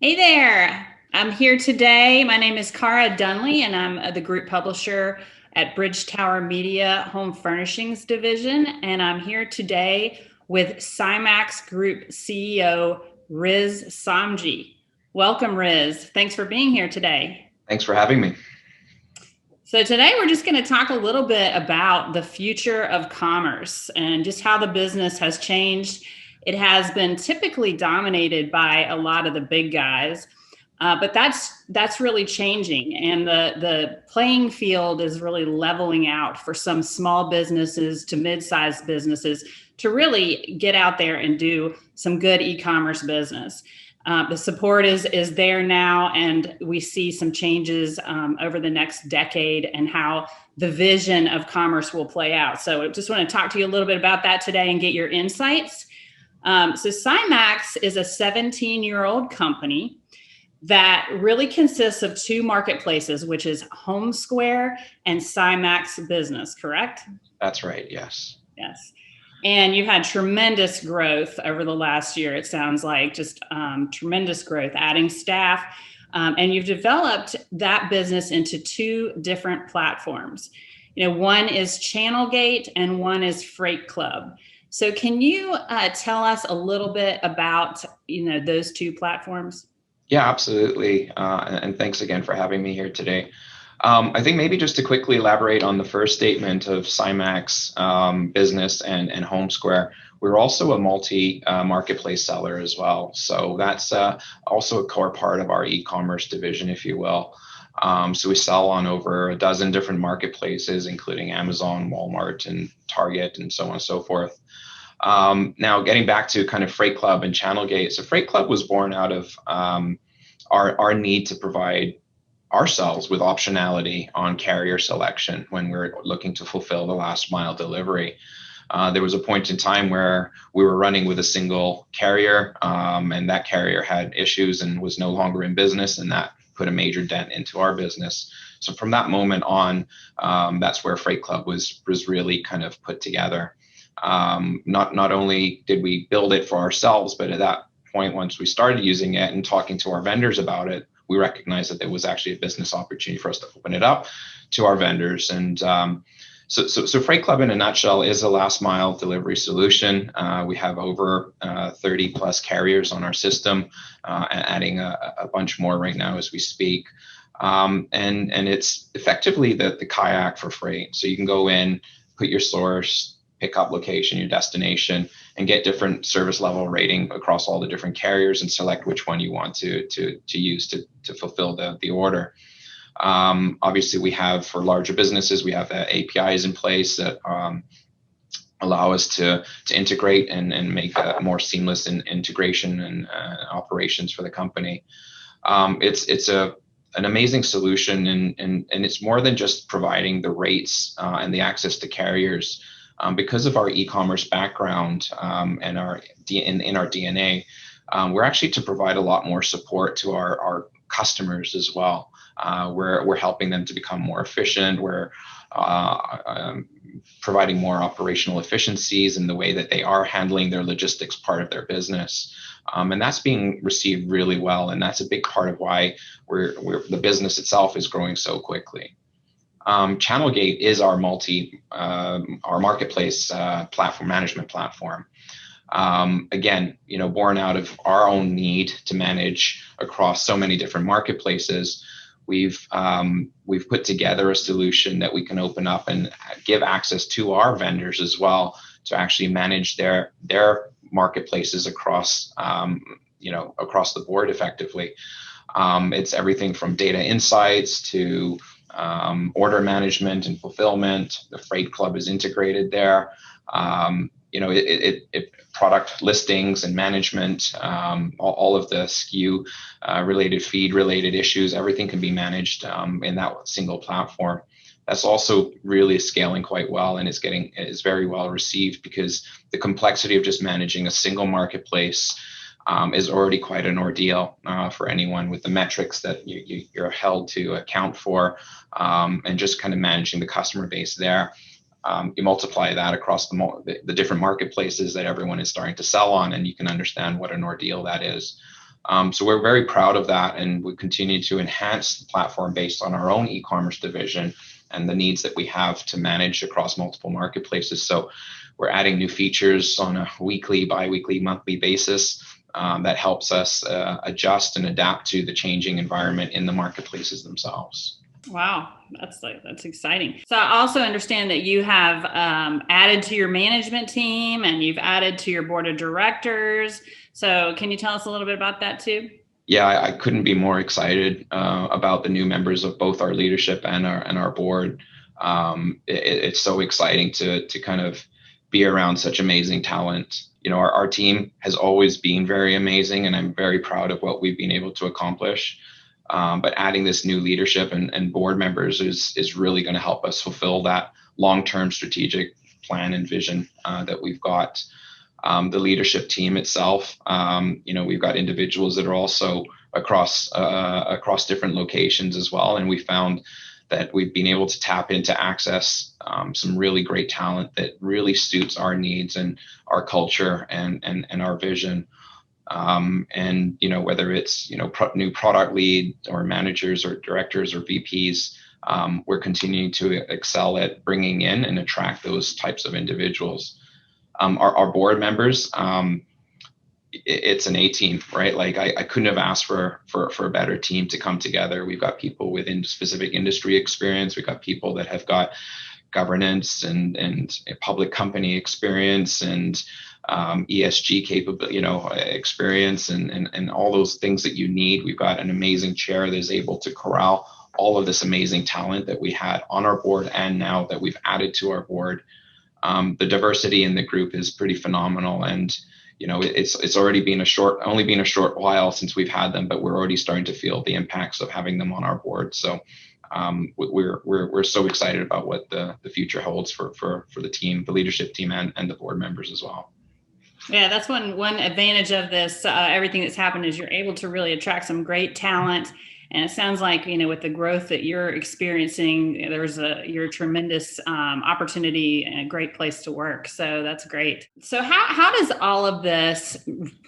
Hey there. I'm here today. My name is Cara Dunley, and I'm the group publisher at Bridge Tower Media Home Furnishings Division. And I'm here today with Cymax Group CEO Riz Samji. Welcome, Riz. Thanks for being here today. Thanks for having me. So, today we're just going to talk a little bit about the future of commerce and just how the business has changed. It has been typically dominated by a lot of the big guys, but that's really changing, and the playing field is really leveling out for some small businesses to mid-sized businesses to really get out there and do some good e-commerce business. The support is there now, and we see some changes over the next decade and how the vision of commerce will play out. So I just want to talk to you a little bit about that today and get your insights. So Cymax is a 17-year-old company that really consists of two marketplaces, which is Home Square and Cymax Business, correct? That's right. Yes. Yes. And you've had tremendous growth over the last year, it sounds like, just tremendous growth, adding staff. And you've developed that business into two different platforms. One is Channelgate and one is Freight Club. So can you tell us a little bit about, those two platforms? Yeah, absolutely. And thanks again for having me here today. I think maybe just to quickly elaborate on the first statement of Cymax business and Home Square, we're also a marketplace seller as well. So that's also a core part of our e-commerce division, if you will. So we sell on over a dozen different marketplaces, including Amazon, Walmart, and Target, and so on and so forth. Now, getting back to kind of Freight Club and Channelgate. So Freight Club was born out of our need to provide ourselves with optionality on carrier selection when we're looking to fulfill the last mile delivery. There was a point in time where we were running with a single carrier, and that carrier had issues and was no longer in business, and that put a major dent into our business. So from that moment on, that's where Freight Club was really kind of put together. Not only did we build it for ourselves, but at that point, once we started using it and talking to our vendors about it, we recognized that there was actually a business opportunity for us to open it up to our vendors. And so Freight Club, in a nutshell, is a last mile delivery solution. We have over 30 plus carriers on our system, adding a bunch more right now as we speak. And it's effectively the kayak for freight. So you can go in, put your source, pickup location, your destination, and get different service level rating across all the different carriers and select which one you want to use to fulfill the order. Obviously, we have, for larger businesses, we have APIs in place that allow us to integrate and make a more seamless integration and operations for the company. It's an amazing solution, and it's more than just providing the rates and the access to carriers. Because of our e-commerce background and in our DNA, we're actually to provide a lot more support to our customers as well. We're helping them to become more efficient. We're providing more operational efficiencies in the way that they are handling their logistics part of their business. And that's being received really well. And that's a big part of why the business itself is growing so quickly. Channelgate is our marketplace platform management platform. Again, born out of our own need to manage across so many different marketplaces, we've put together a solution that we can open up and give access to our vendors as well to actually manage their marketplaces across across the board effectively. It's everything from data insights to order management and fulfillment. The Freight Club is integrated there. Product listings and management, all of the SKU related, feed related issues, everything can be managed in that single platform. That's also really scaling quite well, and is very well received because the complexity of just managing a single marketplace is already quite an ordeal for anyone with the metrics that you're held to account for, and just kind of managing the customer base there. You multiply that across the different marketplaces that everyone is starting to sell on, and you can understand what an ordeal that is. So we're very proud of that, and we continue to enhance the platform based on our own e-commerce division and the needs that we have to manage across multiple marketplaces. So we're adding new features on a weekly, bi-weekly, monthly basis that helps us adjust and adapt to the changing environment in the marketplaces themselves. Wow, that's exciting. So I also understand that you have added to your management team and you've added to your board of directors. So can you tell us a little bit about that too? Yeah, I couldn't be more excited about the new members of both our leadership and our board. It's so exciting to kind of be around such amazing talent. You know, our team has always been very amazing, and I'm very proud of what we've been able to accomplish. But adding this new leadership and board members is really going to help us fulfill that long-term strategic plan and vision that we've got. The leadership team itself, we've got individuals that are also across different locations as well, and we found that we've been able to tap into access some really great talent that really suits our needs and our culture and our vision. And whether it's new product lead or managers or directors or VPs, we're continuing to excel at bringing in and attract those types of individuals. Our board members, it's an A team, right? Like I couldn't have asked for a better team to come together. We've got people within specific industry experience. We've got people that have got governance and public company experience and ESG capability, experience and all those things that you need. We've got an amazing chair that is able to corral all of this amazing talent that we had on our board and now that we've added to our board. The diversity in the group is pretty phenomenal, and it's already been only been a short while since we've had them, but we're already starting to feel the impacts of having them on our board. So we're so excited about what the future holds for the team, the leadership team, and the board members as well. Yeah, that's one advantage of this. Everything that's happened is you're able to really attract some great talent. And it sounds like, with the growth that you're experiencing, you're a tremendous opportunity and a great place to work. So that's great. So how does all of this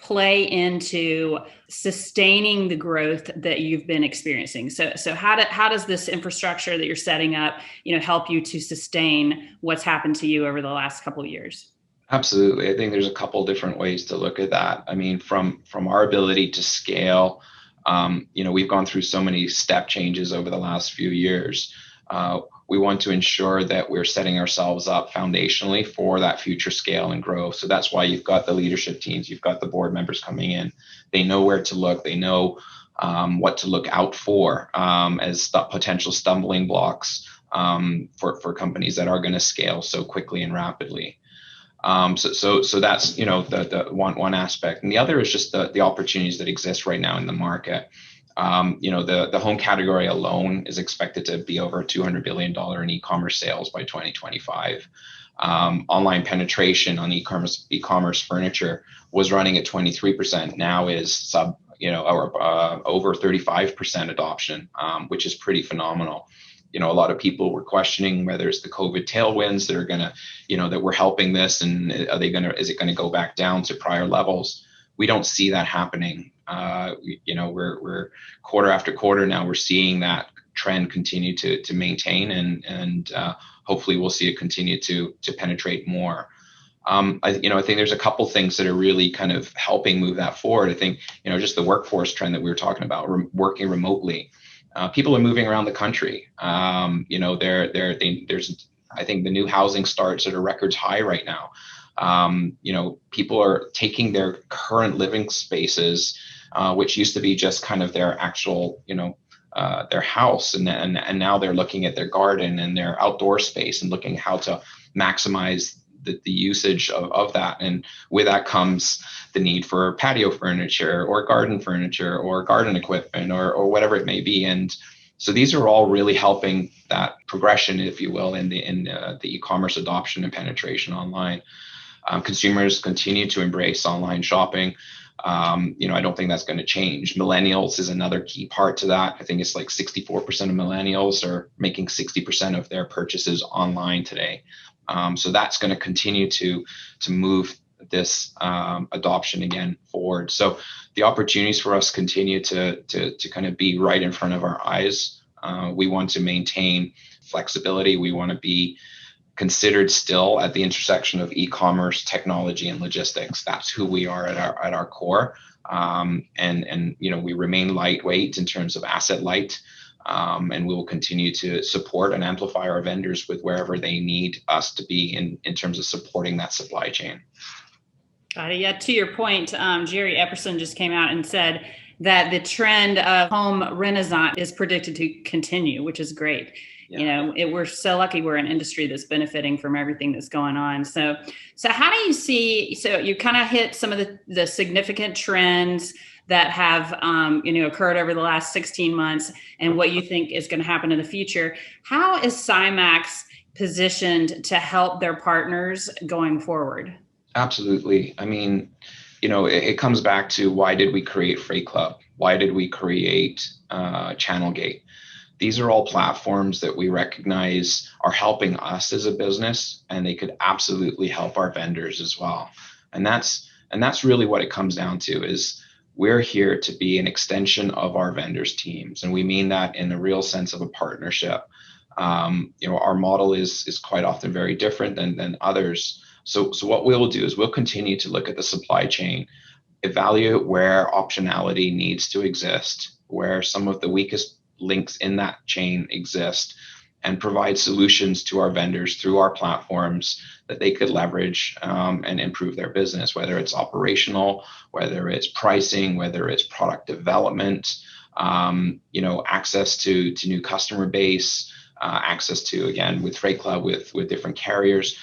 play into sustaining the growth that you've been experiencing? So how does this infrastructure that you're setting up, help you to sustain what's happened to you over the last couple of years? Absolutely. I think there's a couple different ways to look at that. I mean, from our ability to scale, we've gone through so many step changes over the last few years. We want to ensure that we're setting ourselves up foundationally for that future scale and growth. So that's why you've got the leadership teams, you've got the board members coming in. They know where to look. They know what to look out for as potential stumbling blocks for companies that are going to scale so quickly and rapidly. So that's the one aspect, and the other is just the opportunities that exist right now in the market. The home category alone is expected to be over $200 billion in e-commerce sales by 2025. Online penetration on e-commerce furniture was running at 23%. Now is over 35% adoption, which is pretty phenomenal. A lot of people were questioning whether it's the COVID tailwinds that are going to, that we're helping this, and is it going to go back down to prior levels? We don't see that happening. We're quarter after quarter now, we're seeing that trend continue to maintain, and hopefully we'll see it continue to penetrate more. I think there's a couple things that are really kind of helping move that forward. I think, just the workforce trend that we were talking about, working remotely. People are moving around the country. There's, I think, the new housing starts at a record high right now. People are taking their current living spaces, which used to be just kind of their actual, their house, and now they're looking at their garden and their outdoor space and looking how to maximize the usage of that. And with that comes the need for patio furniture or garden furniture or garden equipment or whatever it may be. And so these are all really helping that progression, if you will, in the e-commerce adoption and penetration online. Consumers continue to embrace online shopping. I don't think that's going to change. Millennials is another key part to that. I think it's like 64% of millennials are making 60% of their purchases online today. So that's going to continue to move this adoption again forward. So the opportunities for us continue to kind of be right in front of our eyes. We want to maintain flexibility. We want to be considered still at the intersection of e-commerce, technology, and logistics. That's who we are at our core. And we remain lightweight in terms of asset light. And we will continue to support and amplify our vendors with wherever they need us to be in terms of supporting that supply chain. Got it. Yeah, to your point, Jerry Epperson just came out and said that the trend of home renaissance is predicted to continue, which is great. Yeah. We're so lucky we're an industry that's benefiting from everything that's going on. So how do you see, so you kind of hit some of the significant trends that have, occurred over the last 16 months and what you think is going to happen in the future. How is Cymax positioned to help their partners going forward? Absolutely. I mean, it comes back to, why did we create Freight Club? Why did we create Channelgate? These are all platforms that we recognize are helping us as a business, and they could absolutely help our vendors as well. And that's really what it comes down to, is we're here to be an extension of our vendors' teams. And we mean that in the real sense of a partnership. Our model is quite often very different than others. So what we'll do is we'll continue to look at the supply chain, evaluate where optionality needs to exist, where some of the weakest links in that chain exist, and provide solutions to our vendors through our platforms that they could leverage and improve their business, whether it's operational, whether it's pricing, whether it's product development, access to new customer base, access to, again, with Freight Club, with different carriers.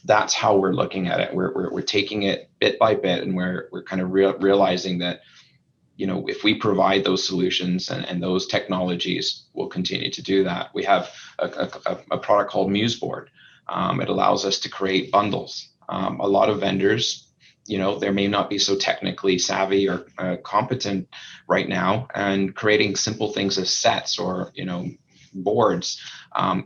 That's how we're looking at it. We're taking it bit by bit, and we're kind of realizing that, if we provide those solutions and those technologies, we'll continue to do that. We have a product called MuseBoard. It allows us to create bundles. A lot of vendors, they may not be so technically savvy or competent right now, and creating simple things as sets or, boards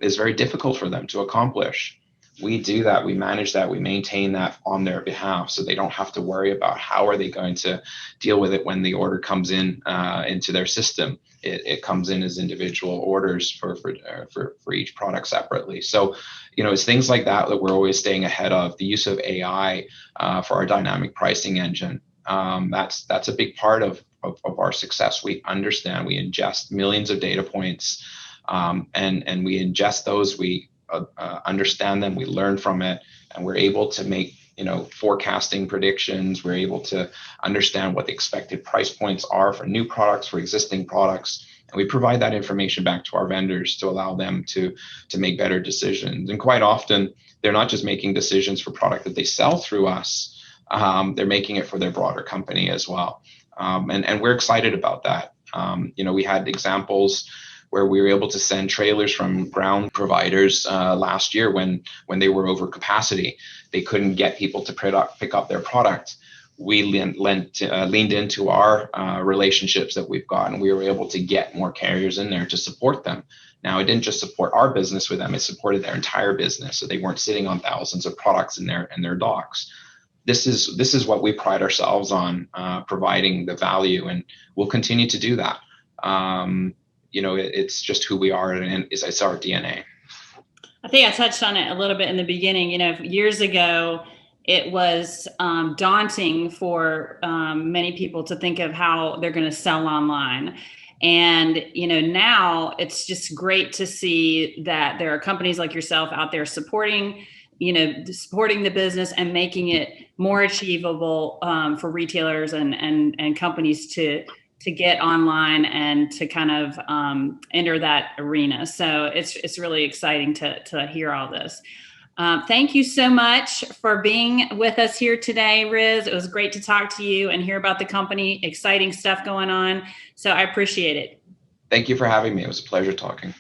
is very difficult for them to accomplish. We do that, we manage that, we maintain that on their behalf, so they don't have to worry about how are they going to deal with it when the order comes in into their system. It comes in as individual orders for each product separately. So, it's things like that we're always staying ahead of. The use of AI for our dynamic pricing engine, that's a big part of our success. We understand, we ingest millions of data points, and we ingest those, we understand them, we learn from it, and we're able to make forecasting predictions. We're able to understand what the expected price points are for new products, for existing products, and we provide that information back to our vendors to allow them to make better decisions. And quite often, they're not just making decisions for product that they sell through us, they're making it for their broader company as well. And we're excited about that. We had examples where we were able to send trailers from ground providers last year when they were over capacity. They couldn't get people to pick up their product. We leaned into our relationships that we've got, and we were able to get more carriers in there to support them. Now, it didn't just support our business with them, it supported their entire business, so they weren't sitting on thousands of products in their docks. This is what we pride ourselves on, providing the value, and we'll continue to do that. It's just who we are, and it's our DNA. I think I touched on it a little bit in the beginning. Years ago, it was daunting for many people to think of how they're going to sell online. And, now it's just great to see that there are companies like yourself out there supporting the business and making it more achievable for retailers and companies to get online and to kind of enter that arena. So it's really exciting to hear all this. Thank you so much for being with us here today, Riz. It was great to talk to you and hear about the company, exciting stuff going on. So I appreciate it. Thank you for having me. It was a pleasure talking.